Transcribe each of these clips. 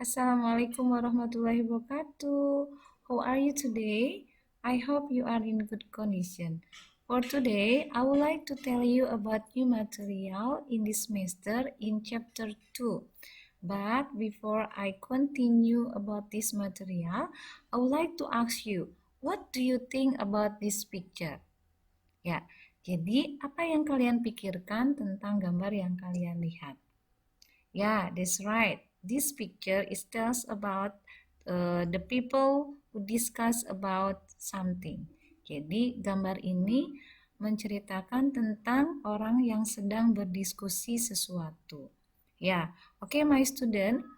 Assalamualaikum warahmatullahi wabarakatuh. How are you today? I hope you are in good condition. For today, I would like to tell you about new material in this semester in chapter 2. But before I continue about this material, I would like to ask you, what do you think about this picture? Ya, jadi apa yang kalian pikirkan tentang gambar yang kalian lihat? Yeah, that's right. This picture is tells about the people who discuss about something. Jadi gambar ini menceritakan tentang orang yang sedang berdiskusi sesuatu. Yeah, okay, my student.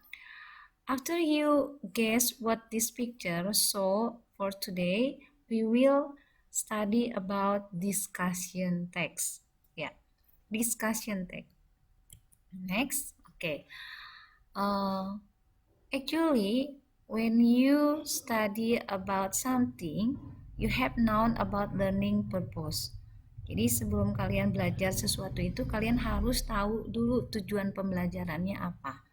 After you guess what this picture so for today, we will study about discussion text. Yeah, discussion text. Next, okay. Actually, when you study about something, you have known about learning purpose. Jadi sebelum kalian belajar sesuatu itu, kalian harus tahu dulu tujuan pembelajarannya apa.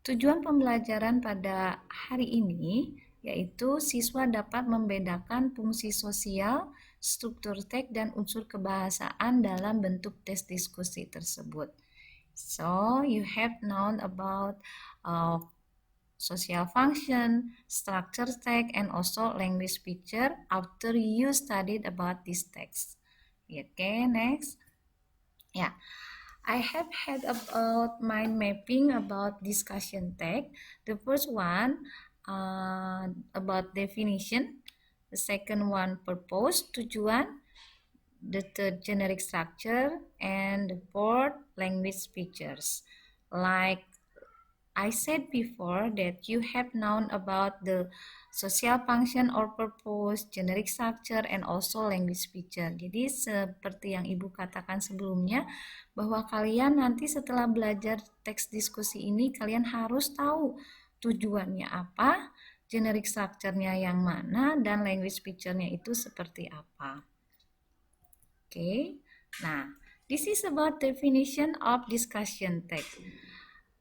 Tujuan pembelajaran pada hari ini yaitu siswa dapat membedakan fungsi sosial, struktur teks, dan unsur kebahasaan dalam bentuk tes diskusi tersebut. So you have known about social function, structure text, and also language picture after you studied about this text. Okay, next. Yeah, I have had about mind mapping about discussion text. The first one about definition. The second one purpose, tujuan. The third generic structure, and the fourth language features. Like I said before that you have known about the social function or purpose, generic structure, and also language feature. Jadi seperti yang Ibu katakan sebelumnya, bahwa kalian nanti setelah belajar teks diskusi ini, kalian harus tahu tujuannya apa, generic structure-nya yang mana, dan language feature-nya itu seperti apa. Okay, nah, this is about definition of discussion text.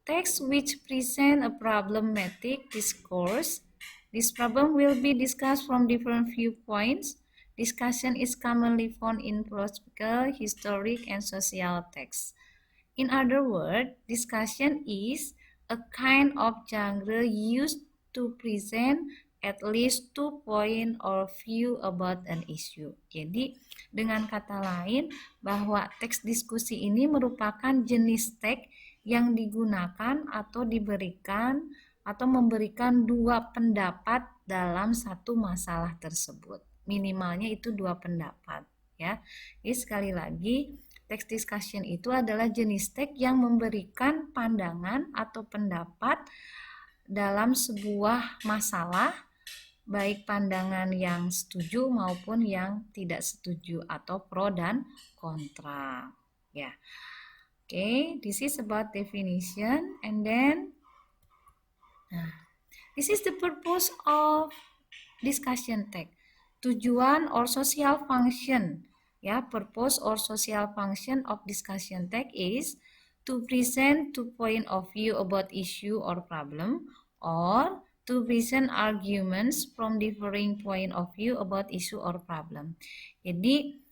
Text which present a problematic discourse. This problem will be discussed from different viewpoints. Discussion is commonly found in philosophical, historic, and social texts. In other words, discussion is a kind of genre used to present at least 2 point or view about an issue. Jadi, dengan kata lain, bahwa teks diskusi ini merupakan jenis teks yang digunakan atau diberikan atau memberikan dua pendapat dalam satu masalah tersebut. Minimalnya itu dua pendapat, ya. Jadi sekali lagi, teks discussion itu adalah jenis teks yang memberikan pandangan atau pendapat dalam sebuah masalah, baik pandangan yang setuju maupun yang tidak setuju atau pro dan kontra. Ya. Okay, this is about definition, and then this is the purpose of discussion text. Tujuan or social function. Ya, purpose or social function of discussion text is to present two point of view about issue or problem, or to present arguments from differing point of view about issue or problem. Jadi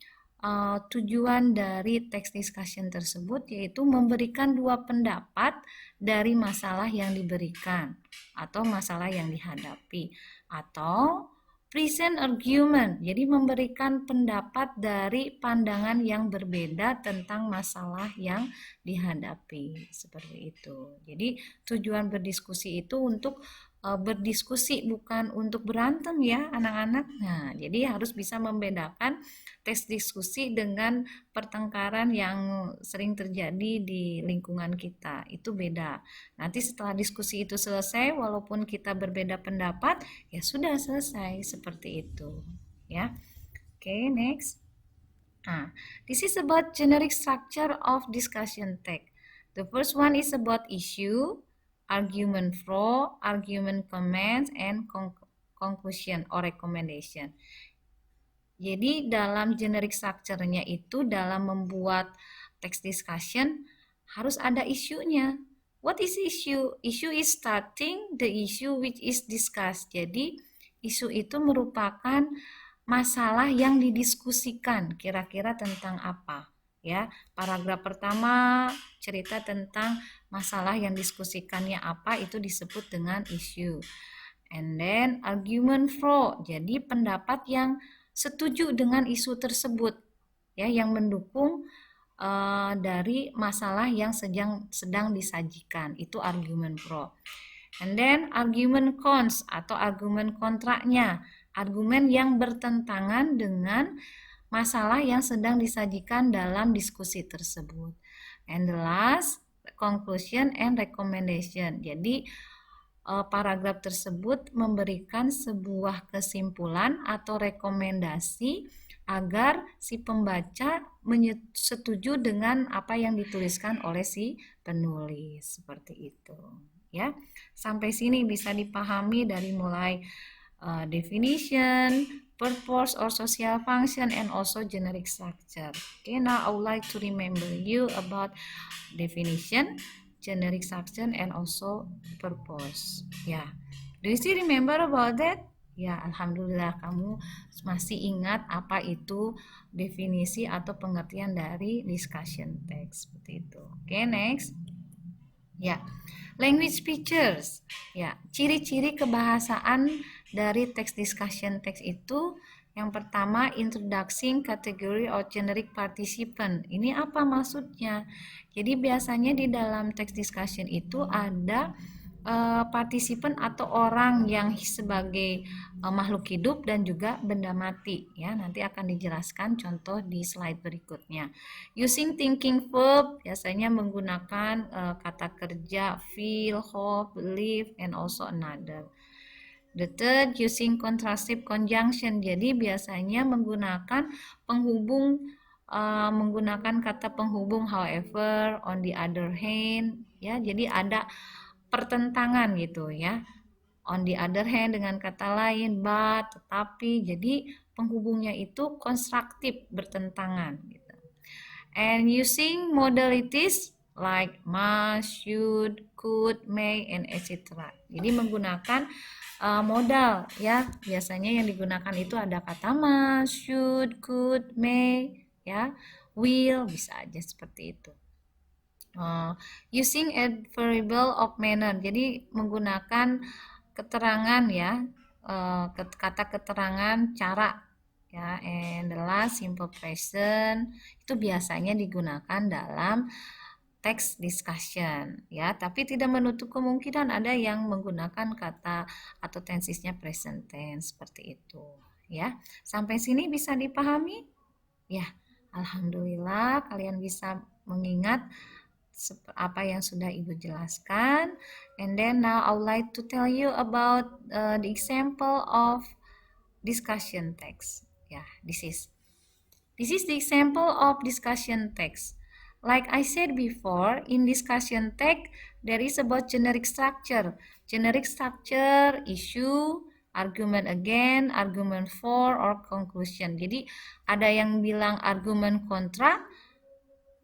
tujuan dari text discussion tersebut yaitu memberikan dua pendapat dari masalah yang diberikan atau masalah yang dihadapi, atau present argument, jadi memberikan pendapat dari pandangan yang berbeda tentang masalah yang dihadapi, seperti itu. Jadi tujuan berdiskusi itu untuk berdiskusi, bukan untuk berantem ya anak-anak. Nah, jadi harus bisa membedakan teks diskusi dengan pertengkaran yang sering terjadi di lingkungan kita. Itu beda. Nanti setelah diskusi itu selesai, walaupun kita berbeda pendapat, ya sudah selesai, seperti itu. Ya. Okay, next. Nah, this is about generic structure of discussion text. The first one is about issue, argument pro, argument comments, and conclusion or recommendation. Jadi dalam generic structure-nya itu dalam membuat text discussion harus ada isunya. What is issue? Issue is starting the issue which is discussed. Jadi isu itu merupakan masalah yang didiskusikan. Kira-kira tentang apa? Ya, paragraf pertama cerita tentang masalah yang diskusikannya apa, itu disebut dengan issue. And then argument for, jadi pendapat yang setuju dengan isu tersebut, ya, yang mendukung dari masalah yang sedang disajikan, itu argumen pro. And then argument cons atau argumen kontraknya, argumen yang bertentangan dengan masalah yang sedang disajikan dalam diskusi tersebut. And the last, conclusion and recommendation. Jadi paragraf tersebut memberikan sebuah kesimpulan atau rekomendasi agar si pembaca setuju dengan apa yang dituliskan oleh si penulis, seperti itu, ya. Sampai sini bisa dipahami dari mulai definition, purpose or social function, and also generic structure. Okay, now I would like to remember you about definition, generic structure, and also purpose. Ya, do you still remember about that? Ya, alhamdulillah kamu masih ingat apa itu definisi atau pengertian dari discussion text, seperti itu. Oke, next. Ya, language features. Ya, ciri-ciri kebahasaan dari text discussion text itu, yang pertama, introducing category or generic participant. Ini apa maksudnya? Jadi biasanya di dalam text discussion itu ada partisipan atau orang yang sebagai makhluk hidup dan juga benda mati, ya. Nanti akan dijelaskan contoh di slide berikutnya. Using thinking verb, biasanya menggunakan kata kerja feel, hope, believe, and also another. The third, using contrastive conjunction. Jadi biasanya menggunakan penghubung, menggunakan kata penghubung however, on the other hand, ya. Jadi ada pertentangan gitu, ya. On the other hand dengan kata lain, but, tetapi. Jadi penghubungnya itu konstruktif, bertentangan gitu. And using modalities like must, should, could, may, and etc. Jadi menggunakan modal, ya. Biasanya yang digunakan itu ada kata must, should, could, may, ya, will, bisa aja seperti itu. Using adverbial of manner, jadi menggunakan keterangan, ya, kata keterangan cara, ya. And the last, simple present, itu biasanya digunakan dalam text discussion, ya, tapi tidak menutup kemungkinan ada yang menggunakan kata atau tensesnya present tense, seperti itu, ya. Sampai sini bisa dipahami? Ya, alhamdulillah kalian bisa mengingat apa yang sudah Ibu jelaskan. And then now I would like to tell you about the example of discussion text. Yeah, this is the example of discussion text. Like I said before, in discussion text there is about generic structure. Generic structure, issue, argument again, argument for, or conclusion. Jadi ada yang bilang argumen kontra,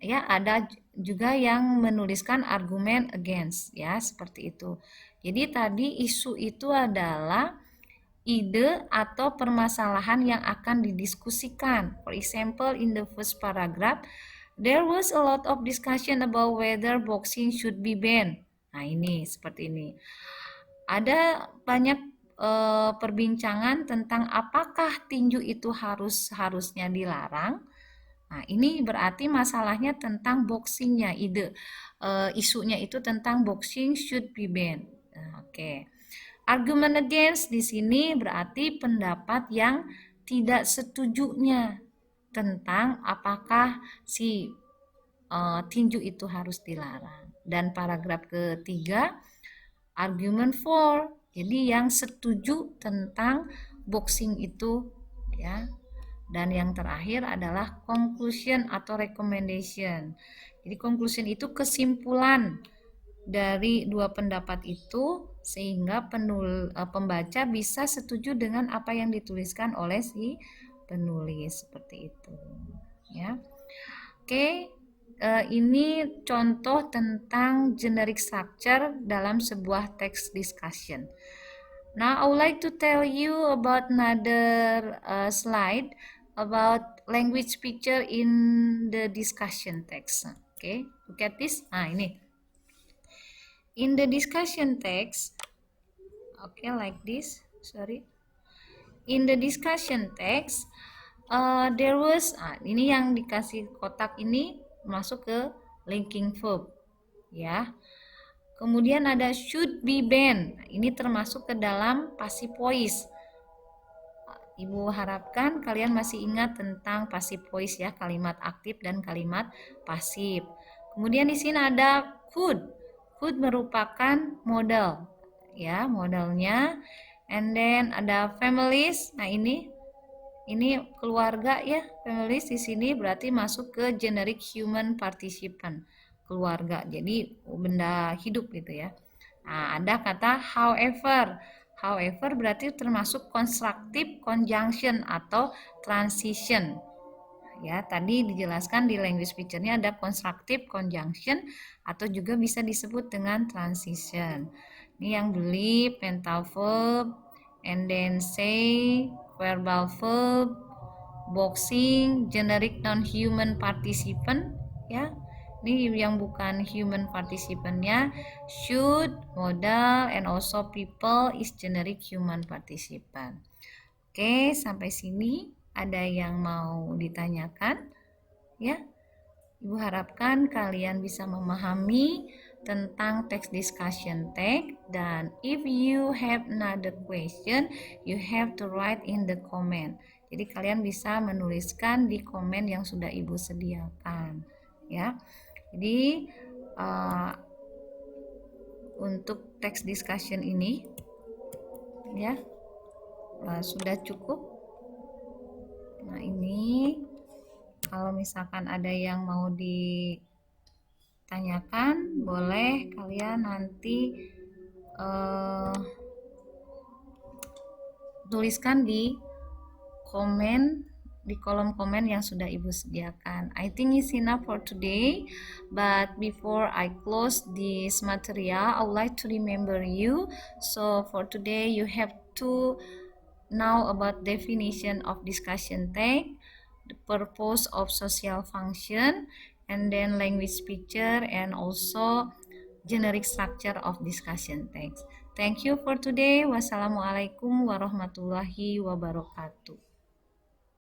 ya, ada juga yang menuliskan argumen against, ya, seperti itu. Jadi tadi isu itu adalah ide atau permasalahan yang akan didiskusikan. For example, in the first paragraph, there was a lot of discussion about whether boxing should be banned. Nah, ini seperti ini. Ada banyak perbincangan tentang apakah tinju itu harusnya dilarang. Nah, ini berarti masalahnya tentang boxingnya, isunya itu tentang boxing should be banned. Nah, oke. Argument against di sini berarti pendapat yang tidak setujunya tentang apakah si tinju itu harus dilarang. Dan paragraf ketiga, argument for, jadi yang setuju tentang boxing itu, ya. Dan yang terakhir adalah conclusion atau recommendation. Jadi conclusion itu kesimpulan dari dua pendapat itu sehingga pembaca bisa setuju dengan apa yang dituliskan oleh si penulis, seperti itu, ya. Oke, ini contoh tentang generic structure dalam sebuah text discussion. Now I would like to tell you about another slide about language picture in the discussion text. Okay, look at this. Ini. In the discussion text, okay, like this. Sorry. In the discussion text, there was, ini yang dikasih kotak ini masuk ke linking verb, ya. Kemudian ada should be been, ini termasuk ke dalam passive voice. Ibu harapkan kalian masih ingat tentang passive voice ya, kalimat aktif dan kalimat pasif. Kemudian di sini ada could. Could merupakan modal, ya, modalnya. And then ada families. Nah, ini keluarga ya, families di sini berarti masuk ke generic human participant, keluarga. Jadi benda hidup gitu ya. Nah, ada kata however. However berarti termasuk constructive conjunction atau transition. Ya, tadi dijelaskan di language picture-nya ada constructive conjunction atau juga bisa disebut dengan transition. Ini yang believe, mental verb, and then say, verbal verb, boxing, generic non-human participant, ya. Ini yang bukan human participant-nya, should, modal, and also people is generic human participant. Oke, sampai sini ada yang mau ditanyakan? Ya, Ibu harapkan kalian bisa memahami tentang text discussion text, dan if you have another question, you have to write in the comment. Jadi kalian bisa menuliskan di komen yang sudah Ibu sediakan, ya. Jadi untuk text discussion ini, ya, sudah cukup. Nah, ini kalau misalkan ada yang mau ditanyakan, boleh kalian nanti tuliskan di komen, di kolom komen yang sudah Ibu sediakan. I think it's enough for today, but before I close this material, I would like to remember you. So for today you have to know about definition of discussion text, the purpose of social function, and then language picture, and also generic structure of discussion text. Thank you for today. Wassalamualaikum warahmatullahi wabarakatuh.